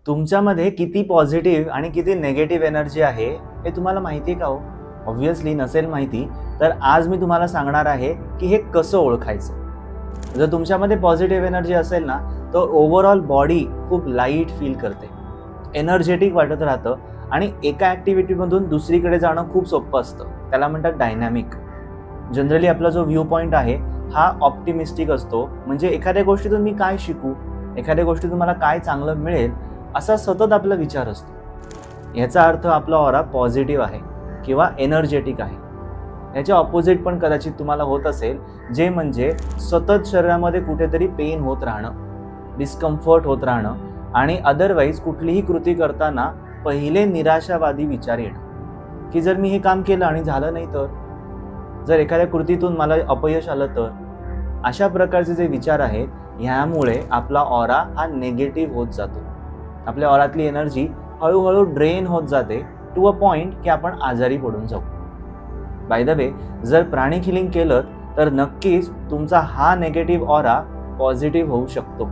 तुमच्यामध्ये किती पॉझिटिव्ह आणि किती निगेटिव्ह एनर्जी आहे हे तुम्हाला माहिती आहे का हो? ऑब्व्हियसली नसेल माहिती, तर आज मी तुम्हाला सांगणार आहे की हे कसं ओळखायचं. जर तुमच्यामध्ये पॉझिटिव्ह एनर्जी असेल ना, तर ओव्हरऑल बॉडी खूप लाईट फील करते, एनर्जेटिक वाटत राहतं आणि एका ॲक्टिव्हिटीमधून दुसरीकडे जाणं खूप सोपं असतं. त्याला म्हणतात डायनॅमिक. जनरली आपला जो व्ह्यू पॉईंट आहे हा ऑप्टिमिस्टिक असतो, म्हणजे एखाद्या गोष्टीतून मी काय शिकू, एखाद्या गोष्टीतून मला काय चांगलं मिळेल, असा सतत आपला विचार असतो. याचा अर्थ आपला ऑरा पॉझिटिव्ह आहे किंवा एनर्जेटिक आहे. याच्या ऑपोजिट पण कदाचित तुम्हाला होत असेल, जे म्हणजे सतत शरीरामध्ये कुठेतरी पेन होत राहणं, डिस्कम्फर्ट होत राहणं आणि अदरवाईज कुठलीही कृती करताना पहिले निराशावादी विचार येणं, की जर मी हे काम केलं आणि झालं नाही तर, जर एखाद्या कृतीतून मला अपयश आलं तर. अशा प्रकारचे जे विचार आहेत, ह्यामुळे आपला ऑरा हा निगेटिव्ह होत जातो. आपल्या ऑरातली एनर्जी हळूहळू ड्रेन होत जाते टू अ पॉइंट की आपण आजारी पडून जाऊ. बाय द वे, जर प्राणिक हिलिंग केलं तर नक्कीच तुमचा हा निगेटिव्ह ऑरा पॉझिटिव्ह होऊ शकतो.